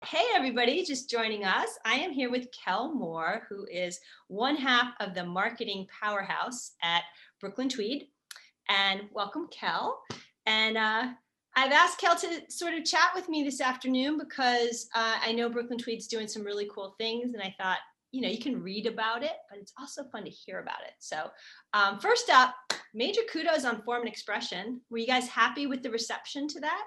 Hey, everybody, just joining us. I am here with Kel Moore, who is one half of the marketing powerhouse at Brooklyn Tweed. And welcome, Kel. And I've asked Kel to sort of chat with me this afternoon because I know Brooklyn Tweed's doing some really cool things. And I thought, you can read about it, but it's also fun to hear about it. So first up, major kudos on form and expression. Were you guys happy with the reception to that?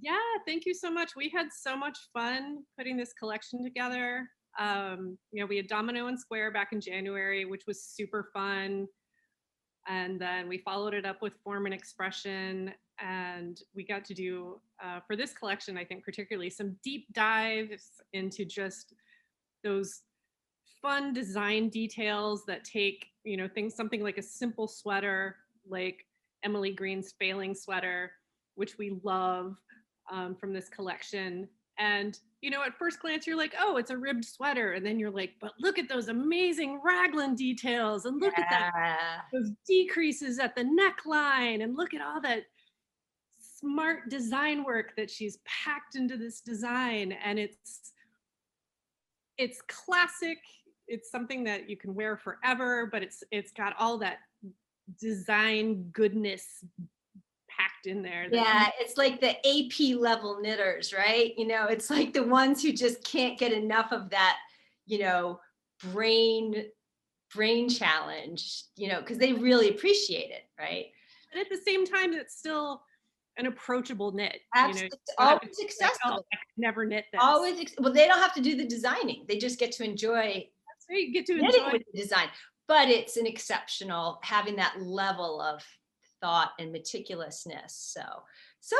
Yeah, thank you so much. We had so much fun putting this collection together. We had Domino and Square back in January, which was super fun. And then we followed it up with Form and Expression. And we got to do, for this collection, I think particularly, some deep dives into just those fun design details that take, something like a simple sweater, like Emily Green's Failing sweater, which we love from this collection. And, at first glance, you're like, oh, it's a ribbed sweater. And then you're like, but look at those amazing raglan details. And look at Yeah. those decreases at the neckline. And look at all that smart design work that she's packed into this design. And it's classic. It's something that you can wear forever, but it's got all that design goodness packed in there. Yeah, it's like the AP level knitters, right? It's like the ones who just can't get enough of that, you know, brain brain challenge, because they really appreciate it, right? And at the same time, it's still an approachable knit. Absolutely, it's You don't have to always be like, oh, accessible. I could never knit this. Well, they don't have to do the designing. They just get to enjoy So you get to knitting enjoy. with the design. But it's an exceptional having that level of thought and meticulousness. So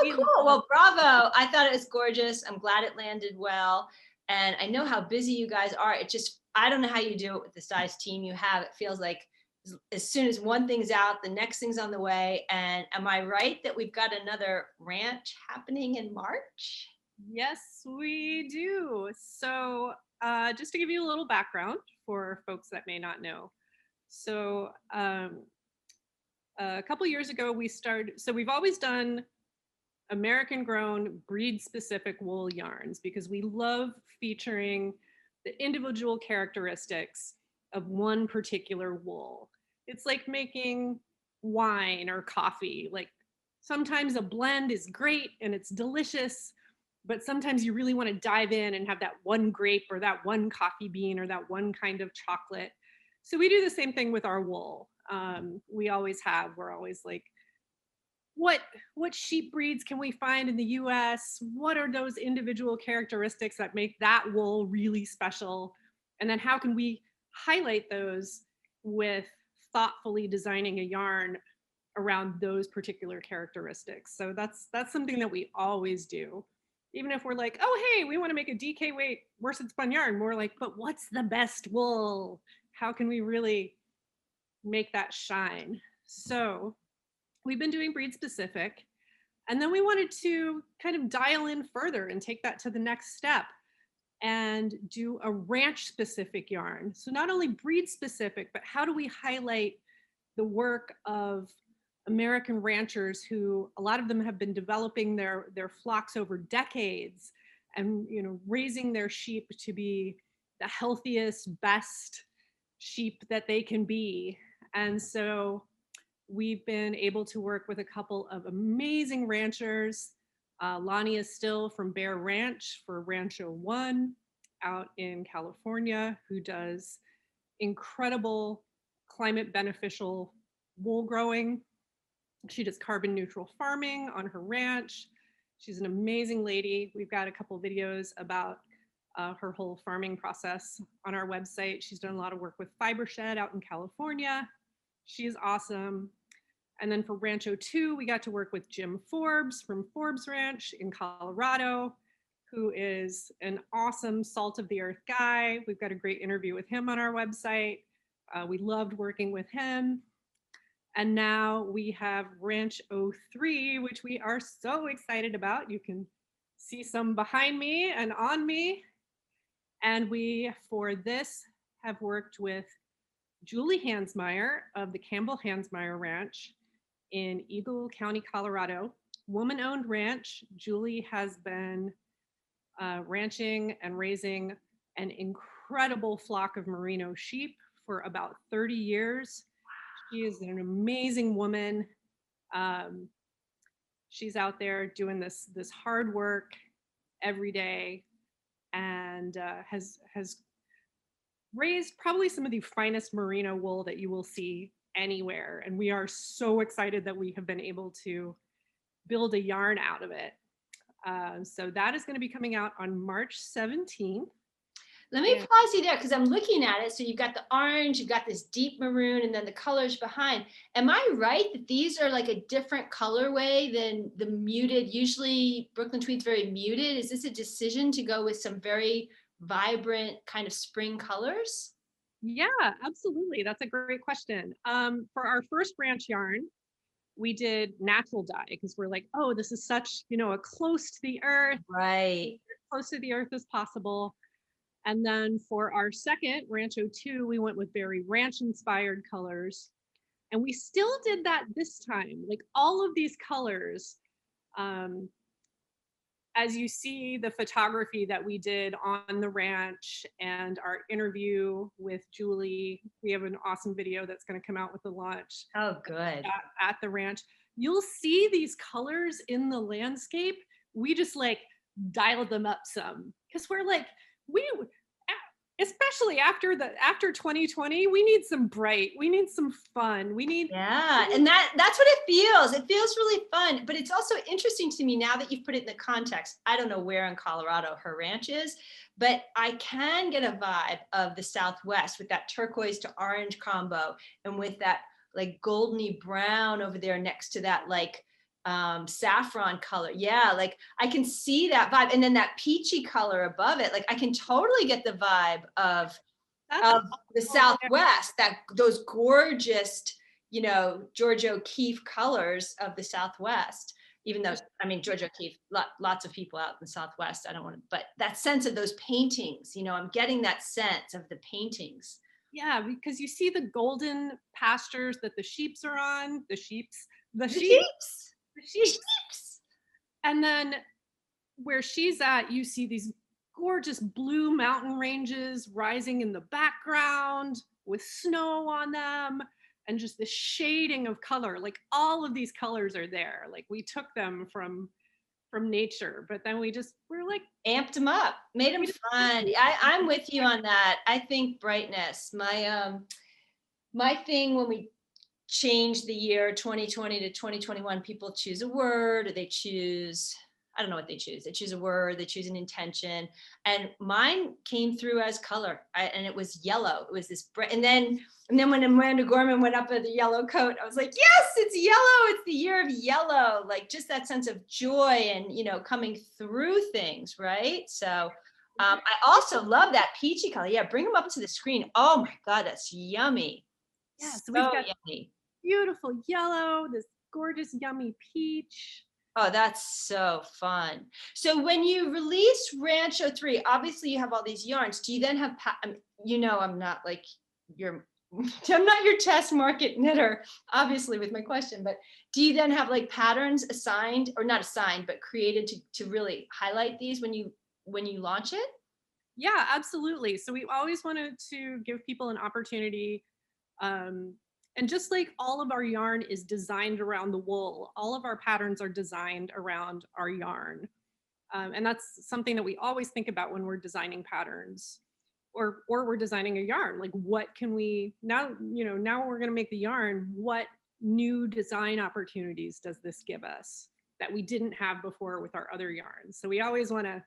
We cool. love. Well, bravo. I thought it was gorgeous. I'm glad it landed well. And I know how busy you guys are. I don't know how you do it with the size team you have. It feels like as soon as one thing's out, the next thing's on the way. And am I right that we've got another ranch happening in March? Yes, we do. So just to give you a little background for folks that may not know. So a couple years ago, we've always done American grown breed specific wool yarns because we love featuring the individual characteristics of one particular wool. It's like making wine or coffee. Like sometimes a blend is great and it's delicious, but sometimes you really want to dive in and have that one grape or that one coffee bean or that one kind of chocolate. So we do the same thing with our wool. We always have. We're always like, what sheep breeds can we find in the US? What are those individual characteristics that make that wool really special? And then how can we highlight those with thoughtfully designing a yarn around those particular characteristics? So that's something that we always do. Even if we're like, oh, hey, we want to make a DK weight worsted spun yarn, we're like, but what's the best wool? How can we really make that shine? So we've been doing breed specific. And then we wanted to kind of dial in further and take that to the next step and do a ranch specific yarn. So not only breed specific, but how do we highlight the work of American ranchers who a lot of them have been developing their flocks over decades and raising their sheep to be the healthiest, best sheep that they can be. And so we've been able to work with a couple of amazing ranchers. Lonnie is still from Bear Ranch for Rancho One out in California, who does incredible climate beneficial wool growing. She does carbon neutral farming on her ranch. She's an amazing lady. We've got a couple videos about her whole farming process on our website. She's done a lot of work with Fiber Shed out in California. She's awesome. And then for Rancho 2, we got to work with Jim Forbes from Forbes Ranch in Colorado, who is an awesome salt of the earth guy. We've got a great interview with him on our website. We loved working with him. And now we have Ranch 03, which we are so excited about. You can see some behind me and on me. And we, for this, have worked with Julie Hansmire of the Campbell-Hansmire Ranch in Eagle County, Colorado. Woman-owned ranch. Julie has been ranching and raising an incredible flock of merino sheep for about 30 years. She is an amazing woman. Um, she's out there doing this hard work every day, and has raised probably some of the finest merino wool that you will see anywhere. And we are so excited that we have been able to build a yarn out of it. So that is going to be coming out on March 17th. Let me pause you there because I'm looking at it. So you've got the orange, you've got this deep maroon, and then the colors behind. Am I right that these are like a different colorway than the muted? Usually Brooklyn Tweed's very muted. Is this a decision to go with some very vibrant kind of spring colors? Yeah, absolutely. That's a great question. For our first branch yarn, we did natural dye because we're like, oh, this is such, a close to the earth, Right. close to the earth as possible. And then for our second, Rancho 2, we went with very ranch inspired colors. And we still did that this time. Like all of these colors, as you see the photography that we did on the ranch and our interview with Julie, we have an awesome video that's going to come out with the launch. Oh, good. At the ranch, you'll see these colors in the landscape. We just like dialed them up some because we're like, especially after 2020, we need some bright, we need some fun, we need. Yeah, and that's what it feels. It feels really fun, but it's also interesting to me now that you've put it in the context. I don't know where in Colorado her ranch is, but I can get a vibe of the Southwest with that turquoise to orange combo and with that like goldeny brown over there next to that like saffron color. Yeah, like I can see that vibe. And then that peachy color above it, like I can totally get the vibe of the Southwest, that those gorgeous, George O'Keeffe colors of the Southwest. Even though, I mean, George O'Keeffe, lots of people out in the Southwest, I don't want to, but that sense of those paintings, I'm getting that sense of the paintings. Yeah, because you see the golden pastures that the sheeps are on, the sheeps. And then where she's at, you see these gorgeous blue mountain ranges rising in the background with snow on them and just the shading of color. Like all of these colors are there. Like we took them from nature, but then we're like amped them up, made them fun. I'm with you on that. I think brightness, my thing when we change the year 2020 to 2021, people choose a word or I don't know what they choose. They choose a word, they choose an intention. And mine came through as color, and it was yellow. It was this bright, and then when Amanda Gorman went up with the yellow coat, I was like, yes, it's yellow. It's the year of yellow. Like just that sense of joy and, coming through things. Right. So I also love that peachy color. Yeah. Bring them up to the screen. Oh my God, that's yummy. Yeah. So we've got yummy. Beautiful yellow, this gorgeous, yummy peach. Oh, that's so fun. So when you release Rancho 3, obviously you have all these yarns. Do you then have, I'm not like I'm not your test market knitter, obviously, with my question, but do you then have like patterns assigned, or not assigned, but created to really highlight these when you launch it? Yeah, absolutely. So we always wanted to give people an opportunity. And just like all of our yarn is designed around the wool, all of our patterns are designed around our yarn. And that's something that we always think about when we're designing patterns or we're designing a yarn. Like what can we, now we're gonna make the yarn, what new design opportunities does this give us that we didn't have before with our other yarns? So we always wanna.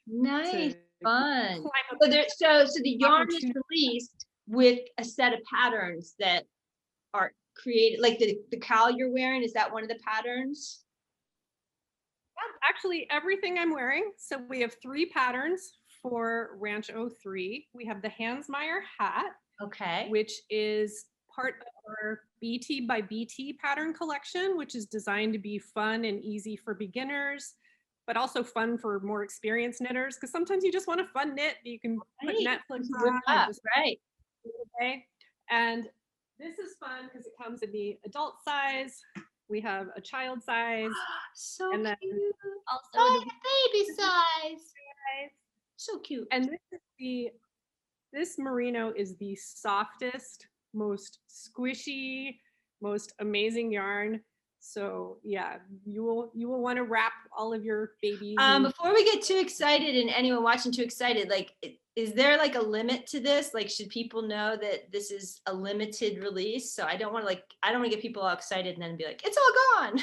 Nice, fun. So the yarn is released with a set of patterns that are created, like the cowl you're wearing, is that one of the patterns? Actually, everything I'm wearing. So we have 3 patterns for Rancho 3. We have the Hansmire hat, okay, which is part of our BT by BT pattern collection, which is designed to be fun and easy for beginners, but also fun for more experienced knitters. Because sometimes you just want a fun knit that you can put Netflix on. Right. Okay. And this is fun because it comes in the adult size. We have a child size, So and then cute. also Oh, the baby size. size. So cute. And this merino is the softest, most squishy, most amazing yarn. So yeah, you will want to wrap all of your babies. Before we get too excited and anyone watching too excited, like, is there like a limit to this? Like, should people know that this is a limited release? So I don't want to get people all excited and then be like, it's all gone.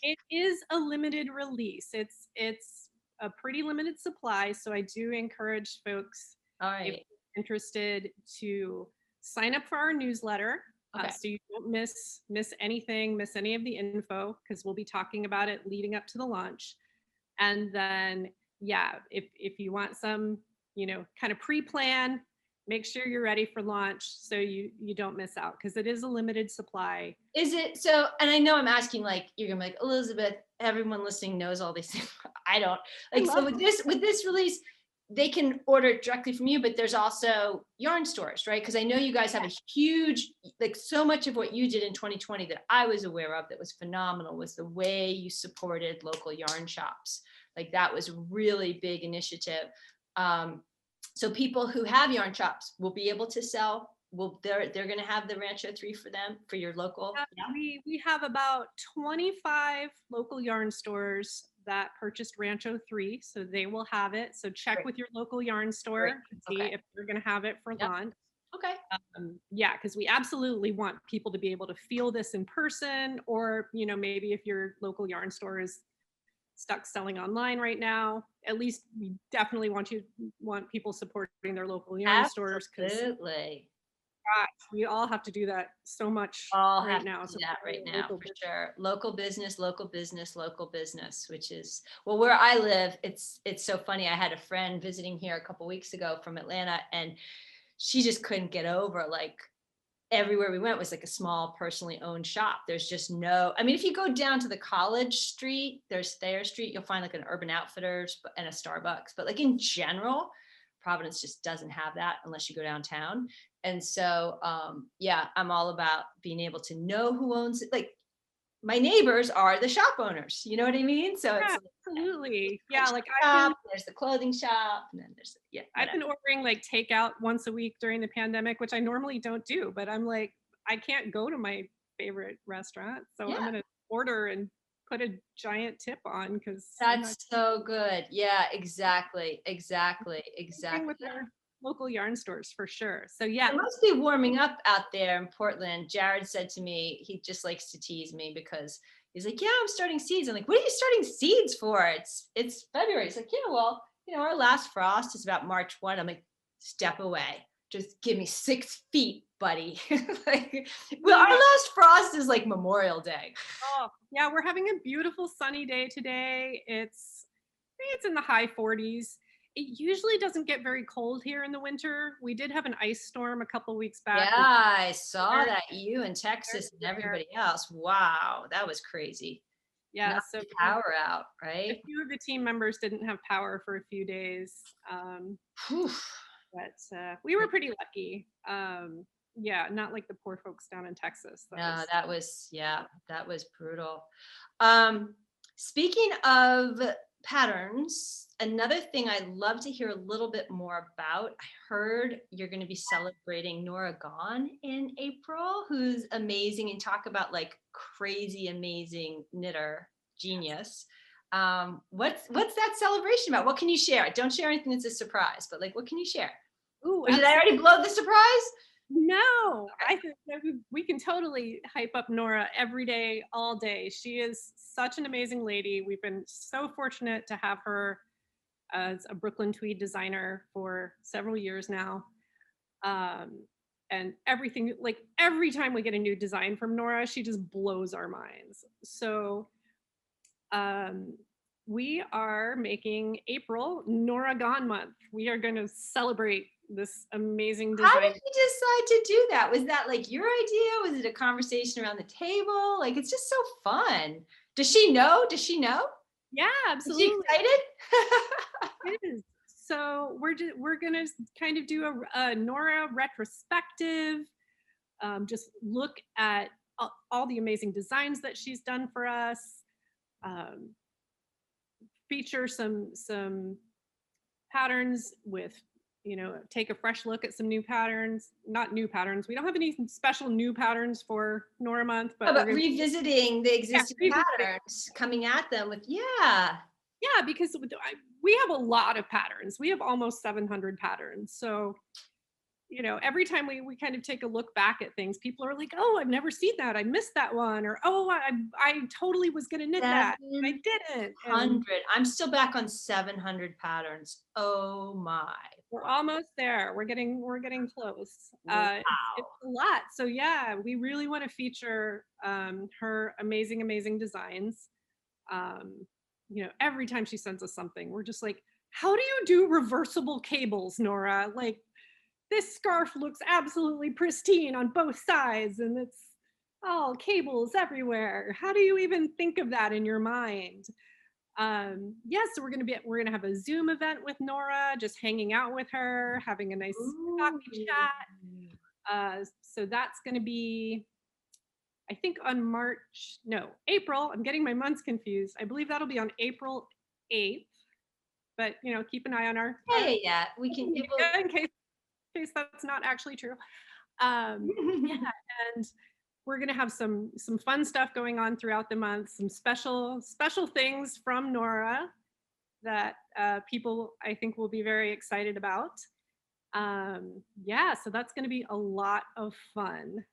It is a limited release. It's a pretty limited supply. So I do encourage folks, All if right. you're interested, to sign up for our newsletter. Okay. So you don't miss anything, miss any of the info, because we'll be talking about it leading up to the launch. And then, yeah, if you want some, kind of pre-plan, make sure you're ready for launch so you don't miss out, because it is a limited supply. Is it so? And I know I'm asking, like, you're gonna be like, Elizabeth, everyone listening knows all these things. I don't. Like, so with this release, they can order it directly from you, but there's also yarn stores, right? Because I know you guys have a huge, like, so much of what you did in 2020 that I was aware of that was phenomenal was the way you supported local yarn shops. Like, that was a really big initiative. So people who have yarn shops will be able to sell. They're going to have the Rancho 3 for them, for your local. Yeah. We have about 25 local yarn stores that purchased Rancho 3, so they will have it. So check with your local yarn store to see if they're going to have it for launch. Okay. Yeah, because we absolutely want people to be able to feel this in person, or maybe if your local yarn store is stuck selling online right now, at least we definitely want people supporting their local yarn stores, because Absolutely. we all have to do that so much All right have now. to do So that right now, for sure. Local business, local business, local business, which is, well, where I live, it's so funny. I had a friend visiting here a couple weeks ago from Atlanta, and she just couldn't get over, like, everywhere we went was like a small personally owned shop. There's just no, I mean, if you go down to the College Street, there's Thayer Street, you'll find like an Urban Outfitters and a Starbucks. But like in general, Providence just doesn't have that unless you go downtown. And so, yeah, I'm all about being able to know who owns it. Like, my neighbors are the shop owners. You know what I mean? So it's like, absolutely, yeah. Like there's the clothing shop, and then there's I've been ordering like takeout once a week during the pandemic, which I normally don't do, but I'm like, I can't go to my favorite restaurant, so I'm gonna order and put a giant tip on, because that's so good. Yeah, exactly. with their local yarn stores for sure. So yeah, It must be warming up out there in Portland. Jared said to me, he just likes to tease me because he's like, yeah, I'm starting seeds. I'm like, what are you starting seeds for? It's February. He's like, yeah, well, our last frost is about March 1. I'm like, step away. Just give me 6 feet, buddy. Like, well, our last frost is like Memorial Day. Oh, yeah, we're having a beautiful sunny day today. It's in the high 40s. It usually doesn't get very cold here in the winter. We did have an ice storm a couple weeks back. Yeah, I saw that, you in Texas and everybody else. Wow, that was crazy. Yeah, knocked so the power out, right? a few of the team members didn't have power for a few days, but we were pretty lucky. Yeah, not like the poor folks down in Texas. That was brutal. Speaking of patterns, another thing I'd love to hear a little bit more about. I heard you're going to be celebrating Norah Gaughan in April, who's amazing, and talk about like crazy, amazing knitter genius. What's that celebration about? What can you share? Don't share anything that's a surprise, but like, what can you share? Ooh, or did I already blow the surprise? No, I think that we can totally hype up Nora every day, all day. She is such an amazing lady. We've been so fortunate to have her as a Brooklyn Tweed designer for several years now. And everything, like every time we get a new design from Nora, she just blows our minds. So we are making April Norah Gaughan month. We are going to celebrate this amazing design. How did you decide to do that? Was that like your idea? Was it a conversation around the table? Like, it's just so fun. Does she know? Yeah, absolutely. Is she excited? It is. So we're gonna kind of do a Nora retrospective. Just look at all the amazing designs that she's done for us. Um, Feature some patterns with, take a fresh look at some new patterns. Not new patterns. We don't have any special new patterns for Nora Month, but But revisiting the existing revisiting. patterns, coming at them with, yeah. Yeah, because we have a lot of patterns. We have almost 700 patterns. So, every time we kind of take a look back at things, people are like, oh, I've never seen that. I missed that one. Or, oh, I totally was going to knit that. I didn't. And 700. I'm still back on 700 patterns. Oh my. we're almost there. We're getting close. Wow. It's a lot. So yeah, we really want to feature her amazing designs. Every time she sends us something, we're just like, how do you do reversible cables, Nora? Like, this scarf looks absolutely pristine on both sides, and it's all cables everywhere. How do you even think of that in your mind? So we're gonna have a Zoom event with Nora, just hanging out with her, having a nice coffee chat. So that's gonna be, I think, on April. I'm getting my months confused. I believe that'll be on April 8th. But keep an eye on our Yeah. We can. in case that's not actually true. Yeah, and we're gonna have some fun stuff going on throughout the month. Some special things from Nora that people, I think, will be very excited about. So that's going to be a lot of fun.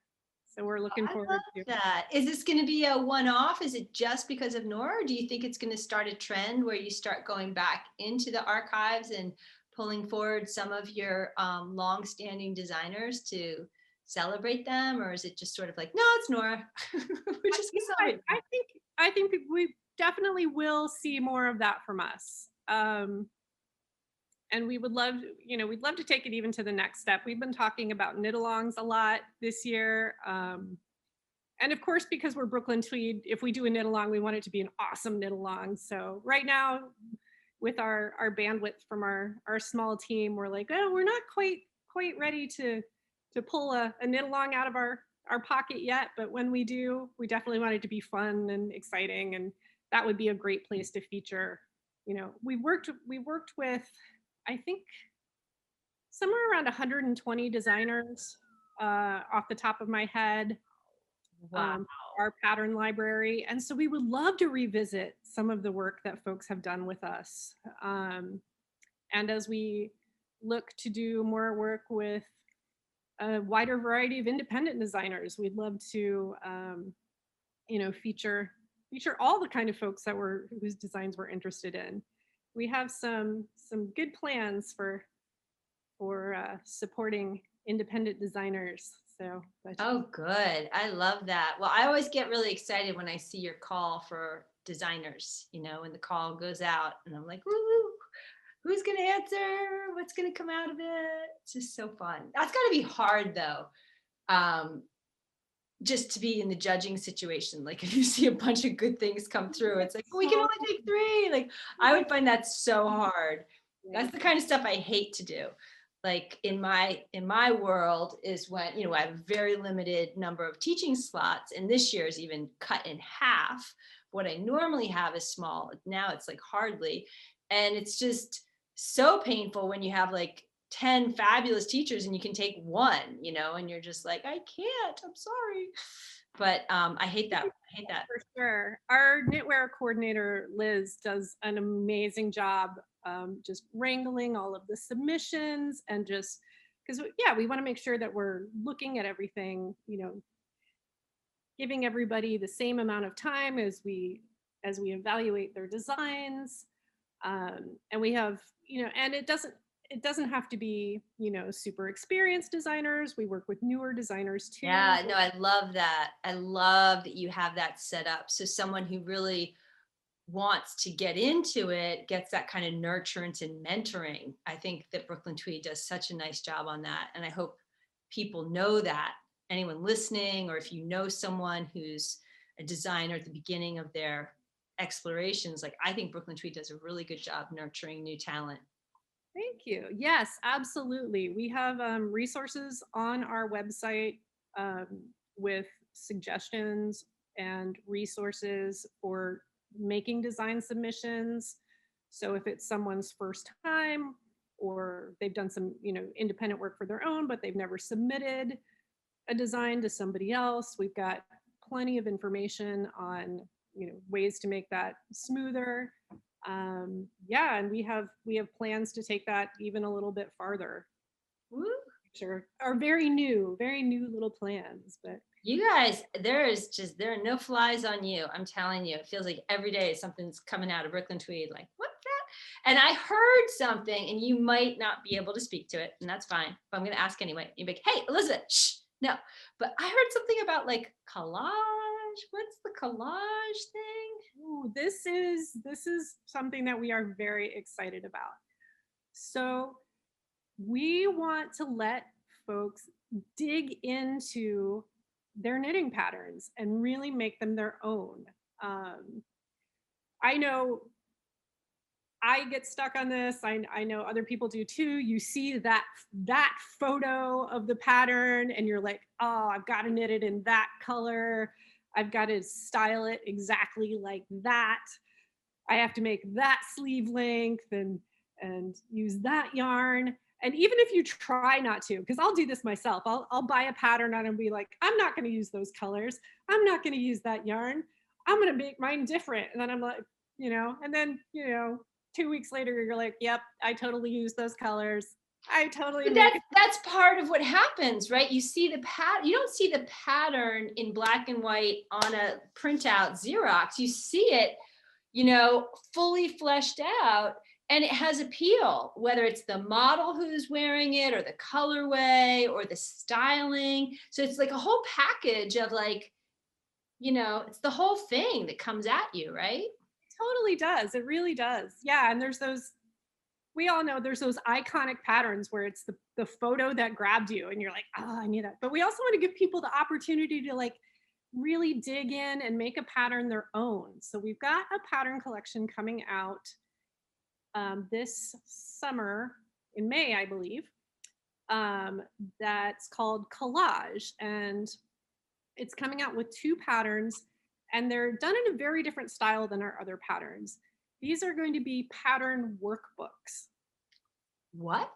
So we're looking forward to that. Is this going to be a one-off? Is it just because of Nora, or do you think it's going to start a trend where you start going back into the archives and pulling forward some of your long-standing designers to celebrate them, or is it just sort of like, no, it's Nora? We're just I think we definitely will see more of that from us. And we would love, we'd love to take it even to the next step. We've been talking about knit-alongs a lot this year. And of course, because we're Brooklyn Tweed, if we do a knit-along, we want it to be an awesome knit-along. So right now, with our bandwidth from our small team, we're like, oh, we're not quite ready to pull a knit-along out of our pocket yet. But when we do, we definitely want it to be fun and exciting. And that would be a great place to feature. We worked with, I think, somewhere around 120 designers off the top of my head. Wow. Our pattern library. And so we would love to revisit some of the work that folks have done with us. And as we look to do more work with a wider variety of independent designers, we'd love to, feature all the kind of folks whose designs we're interested in. We have some good plans for supporting independent designers. So oh, good. I love that. Well, I always get really excited when I see your call for designers, when the call goes out and I'm like, woo, who's going to answer? What's going to come out of it? It's just so fun. That's got to be hard though. Just to be in the judging situation. Like if you see a bunch of good things come through, it's like, we can only take 3. Like I would find that so hard. That's the kind of stuff I hate to do. Like in my world is when, I have a very limited number of teaching slots, and this year is even cut in half. What I normally have is small. Now it's like hardly. And it's just so painful when you have like 10 fabulous teachers and you can take 1, and you're just like, I can't, I'm sorry. But I hate that. For sure. Our knitwear coordinator, Liz, does an amazing job just wrangling all of the submissions, and just because, we want to make sure that we're looking at everything, giving everybody the same amount of time as we evaluate their designs. And we have, and it doesn't have to be, super experienced designers. We work with newer designers too. Yeah, no, I love that. I love that you have that set up. So someone who really wants to get into it gets that kind of nurturance and mentoring. I think that Brooklyn Tweed does such a nice job on that. And I hope people know that. Anyone listening, or if you know someone who's a designer at the beginning of their explorations, like I think Brooklyn Tweed does a really good job nurturing new talent. Thank you. Yes, absolutely. We have resources on our website with suggestions and resources for making design submissions. So if it's someone's first time, or they've done some, independent work for their own, but they've never submitted a design to somebody else, we've got plenty of information on, ways to make that smoother. Yeah, and we have plans to take that even a little bit farther. Woo. Sure, are very new little plans, but You guys, there are no flies on you. I'm telling you, it feels like every day something's coming out of Brooklyn Tweed. Like, what's that? And I heard something, and you might not be able to speak to it, and that's fine. But I'm going to ask anyway. You'd be like, hey, Elizabeth, shh, no. But I heard something about like collage. What's the collage thing? ooh, this is something that we are very excited about. So we want to let folks dig into their knitting patterns and really make them their own. I know I get stuck on this. I know other people do too. You see that photo of the pattern and you're like, oh, I've got to knit it in that color. I've got to style it exactly like that. I have to make that sleeve length and use that yarn. And even if you try not to, because I'll do this myself, I'll buy a pattern and be like, I'm not going to use those colors. I'm not going to use that yarn. I'm going to make mine different. And then I'm like, and then, 2 weeks later, you're like, yep, I totally use those colors. I totally But that's part of what happens, right? You see the you don't see the pattern in black and white on a printout Xerox. You see it, fully fleshed out, and it has appeal, whether it's the model who's wearing it or the colorway or the styling. So it's like a whole package of like, it's the whole thing that comes at you, right? Totally does. It really does. Yeah. And we all know there's those iconic patterns where it's the photo that grabbed you and you're like, oh, I need that. But we also want to give people the opportunity to like really dig in and make a pattern their own. So we've got a pattern collection coming out this summer in May, I believe, that's called Collage. And it's coming out with 2 patterns, and they're done in a very different style than our other patterns. These are going to be pattern workbooks. What?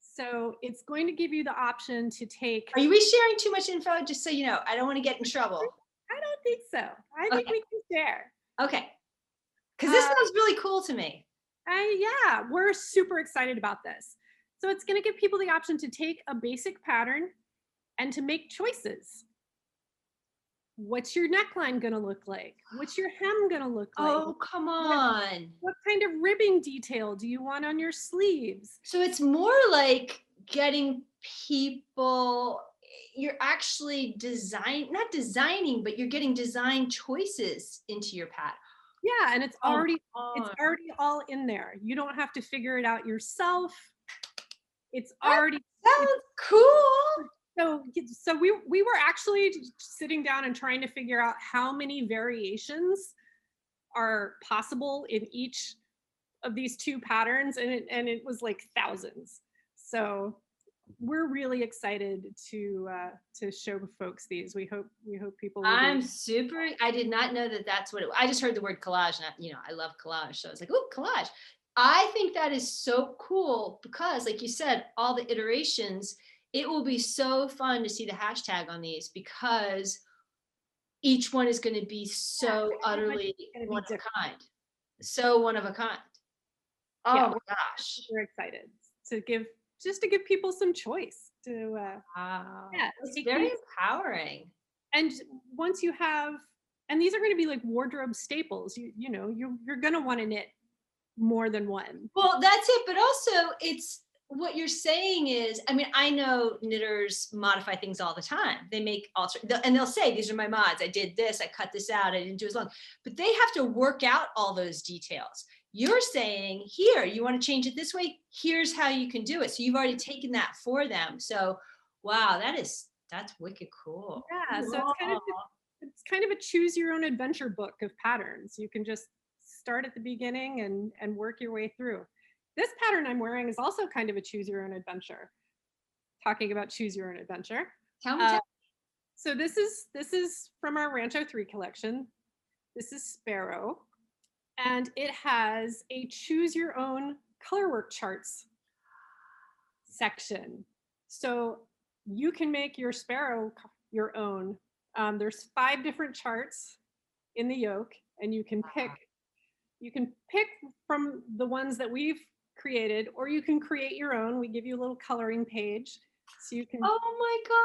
So it's going to give you the option to take. Are we sharing too much info? Just so you know, I don't want to get in trouble. I don't think so. I think we can share. Okay. Because this sounds really cool to me. Yeah, we're super excited about this. So it's going to give people the option to take a basic pattern and to make choices. What's your neckline going to look like? What's your hem going to look like? Oh, come on. What kind of ribbing detail do you want on your sleeves? So it's more like getting people, you're actually not designing, but you're getting design choices into your pattern. Yeah, and it's already all in there. You don't have to figure it out yourself. It's already sounds cool. So we were actually sitting down and trying to figure out how many variations are possible in each of these 2 patterns, and it was like thousands. So we're really excited to show folks these. We hope people will. I did not know that that's what I just heard the word collage, and I love collage, so I was like, oh, collage. I think that is so cool because, like you said, all the iterations. It will be so fun to see the hashtag on these because each one is going to be so utterly one of a kind. So one of a kind. Oh my gosh. We're excited to give people some choice to wow. Yeah, it's very empowering. And once you have, and these are going to be like wardrobe staples, you're going to want to knit more than one. Well, that's it, but also it's what you're saying is, I know knitters modify things all the time. They make and they'll say, these are my mods. I did this, I cut this out, I didn't do as long, but they have to work out all those details. You're saying, here, you want to change it this way? Here's how you can do it. So you've already taken that for them. So, wow, that's wicked cool. Yeah, so it's kind of a choose your own adventure book of patterns. You can just start at the beginning and work your way through. This pattern I'm wearing is also kind of a choose your own adventure. Talking about choose your own adventure. Tell me. So this is from our Rancho 3 collection. This is Sparrow, and it has a choose your own colorwork charts section. So you can make your Sparrow your own. There's 5 different charts in the yoke, and you can pick from the ones that we've created, or you can create your own. We give you a little coloring page, so you can. Oh my gosh.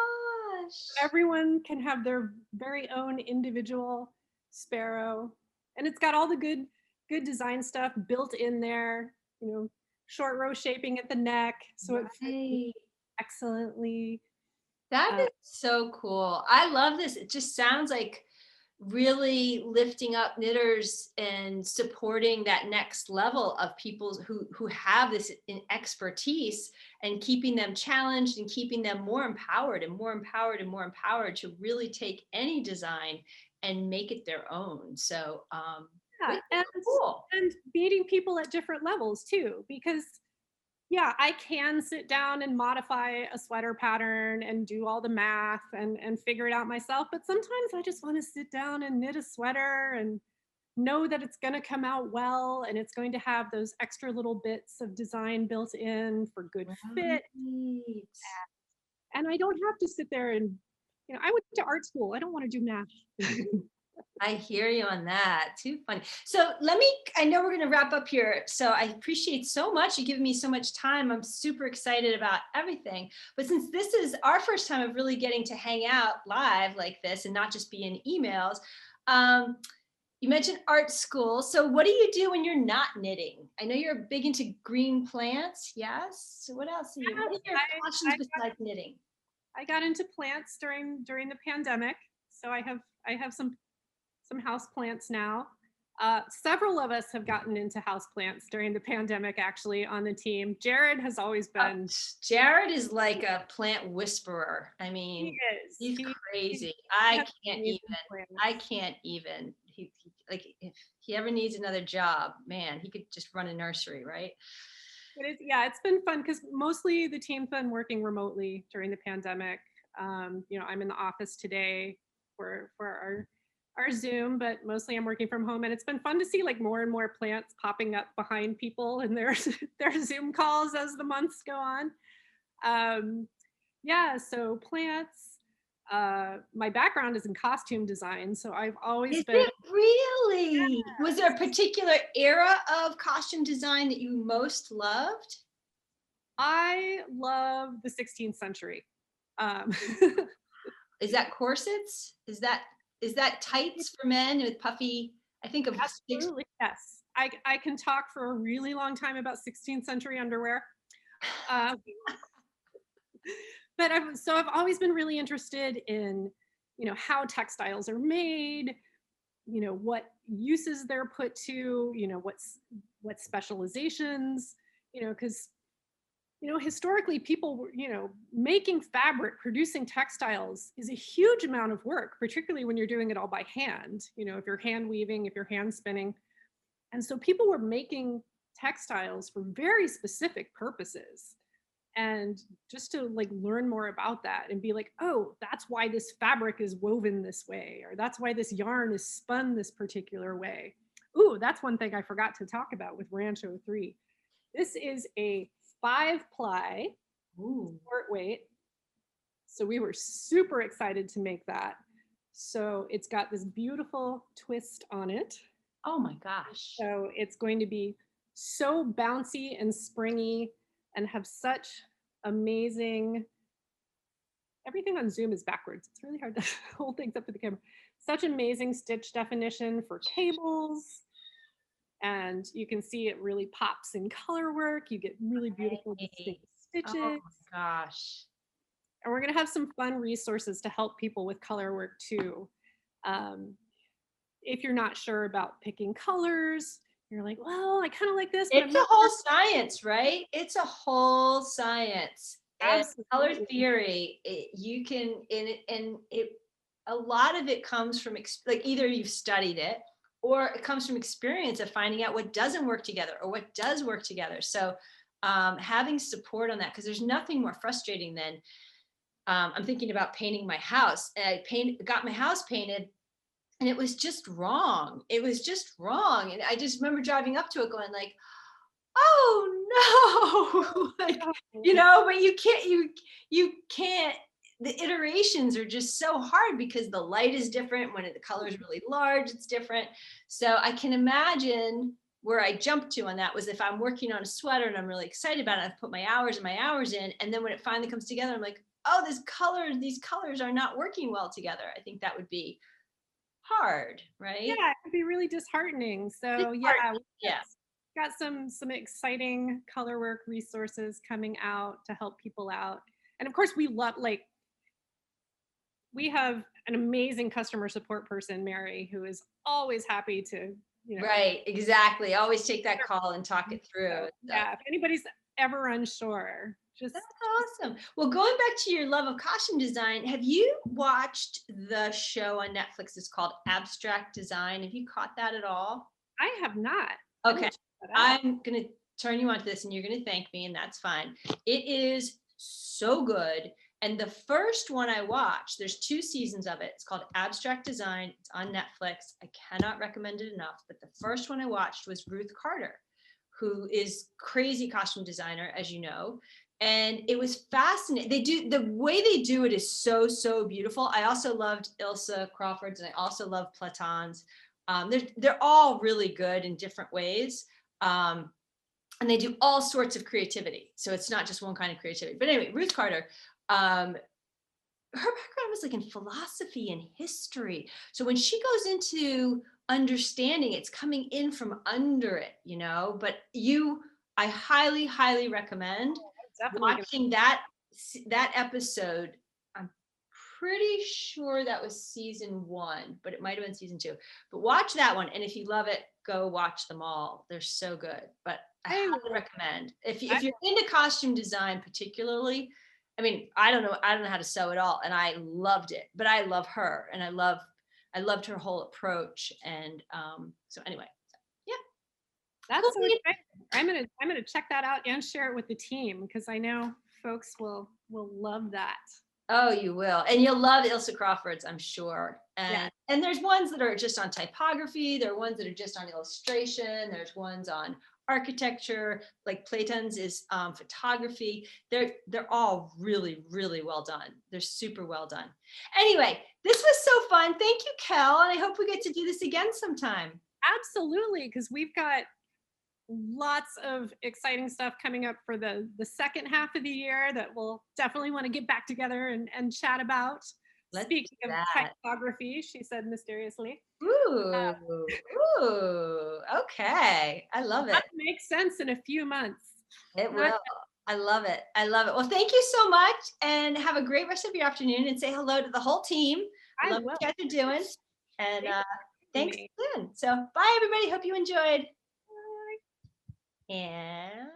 Everyone can have their very own individual Sparrow, and it's got all the good design stuff built in there. You know, short row shaping at the neck, so it fits excellently. That is so cool. I love this. It just sounds like really lifting up knitters and supporting that next level of people who have this expertise, and keeping them challenged and keeping them more empowered and more empowered and more empowered to really take any design and make it their own. So Yeah, it's cool. and meeting people at different levels too, because yeah, I can sit down and modify a sweater pattern and do all the math and figure it out myself. But sometimes I just want to sit down and knit a sweater and know that it's going to come out well, and it's going to have those extra little bits of design built in for good fit. Right. And I don't have to sit there and, I went to art school. I don't want to do math. I hear you on that. Too funny. So I know we're going to wrap up here. So I appreciate so much you giving me so much time. I'm super excited about everything. But since this is our first time of really getting to hang out live like this and not just be in emails, you mentioned art school. So what do you do when you're not knitting? I know you're big into green plants. Yes. So what else what are your passions besides knitting? I got into plants during the pandemic. So I have some house plants now. Several of us have gotten into house plants during the pandemic, actually, on the team. Jared has always been. Jared is like a plant whisperer. I mean, He is. He's crazy. I can't even. Like, if he ever needs another job, man, he could just run a nursery, right? It's been fun because mostly the team's been working remotely during the pandemic. I'm in the office today for our Zoom, but mostly I'm working from home, and it's been fun to see like more and more plants popping up behind people in their Zoom calls as the months go on. So plants. My background is in costume design, so I've always been. Is it really? Yes. Was there a particular era of costume design that you most loved? I love the 16th century. Is that corsets? Is that tights for men with puffy? I think of absolutely yes. I can talk for a really long time about 16th century underwear. But I've always been really interested in, how textiles are made, what uses they're put to, what specializations, because historically people were, making fabric, producing textiles is a huge amount of work, particularly when you're doing it all by hand, if you're hand weaving, if you're hand spinning. And so people were making textiles for very specific purposes. And just to like learn more about that and be like, oh, that's why this fabric is woven this way, or that's why this yarn is spun this particular way. Ooh, that's one thing I forgot to talk about with Rancho 3. This is a 5-ply short weight. So we were super excited to make that. So it's got this beautiful twist on it. Oh my gosh. So it's going to be so bouncy and springy and have such amazing, everything on Zoom is backwards. It's really hard to hold things up to the camera. Such amazing stitch definition for cables. And you can see it really pops in color work. You get really beautiful distinct stitches. Oh my gosh. And we're going to have some fun resources to help people with color work too. If you're not sure about picking colors, you're like, well, I kind of like this. It's a whole science, right? It's a whole science. Absolutely. Color theory, a lot of it comes from like either you've studied it or it comes from experience of finding out what doesn't work together or what does work together. So having support on that, because there's nothing more frustrating than I'm thinking about painting my house. And got my house painted, and it was just wrong. It was just wrong. And I just remember driving up to it going like, oh no, like, but you can't, the iterations are just so hard because the light is different. When the color is really large, it's different. So I can imagine where I jumped to on that was if I'm working on a sweater and I'm really excited about it, I've put my hours and my hours in. And then when it finally comes together, I'm like, oh, these colors are not working well together. I think that would be hard, right? Yeah, it could be really disheartening. So yeah, Yeah. got some exciting color work resources coming out to help people out. And of course we love, like, we have an amazing customer support person, Mary, who is always happy to, Right, exactly. Always take that call and talk it through. so, yeah, if anybody's ever unsure, just That's awesome. Well, going back to your love of costume design, have you watched the show on Netflix? It's called Abstract Design. Have you caught that at all? I have not. Okay. I'm going to turn you on to this and you're going to thank me, and that's fine. It is so good. And the first one I watched, there's 2 seasons of it. It's called Abstract Design. It's on Netflix. I cannot recommend it enough. But the first one I watched was Ruth Carter, who is crazy costume designer, as you know. And it was fascinating. The way they do it is so, so beautiful. I also loved Ilsa Crawford's, and I also love Platon's. They're all really good in different ways. And they do all sorts of creativity. So it's not just one kind of creativity. But anyway, Ruth Carter, her background was like in philosophy and history. So when she goes into understanding, it's coming in from under it, but I highly, highly recommend watching that episode. I'm pretty sure that was season 1, but it might have been season 2. But watch that one, and if you love it, go watch them all. They're so good. But I highly recommend if you're into costume design, particularly. I mean, I don't know how to sew at all, and I loved it. But I love her, and I loved her whole approach. And so anyway, yeah, that's so exciting. I'm gonna check that out and share it with the team, because I know folks will love that. Oh, you will. And you'll love Ilsa Crawford's, I'm sure. And there's ones that are just on typography. There are ones that are just on illustration. There's ones on architecture, like Platon's is photography. They're all really, really well done. They're super well done. Anyway, this was so fun. Thank you, Kel. And I hope we get to do this again sometime. Absolutely, because we've got lots of exciting stuff coming up for the second half of the year that we'll definitely want to get back together and chat about. Speaking of typography, she said mysteriously. Ooh, okay. I love it. That makes sense in a few months. It will. I love it. I love it. Well, thank you so much, and have a great rest of your afternoon, and say hello to the whole team. I love what you guys are doing. And thanks again. So bye, everybody. Hope you enjoyed. Bye. And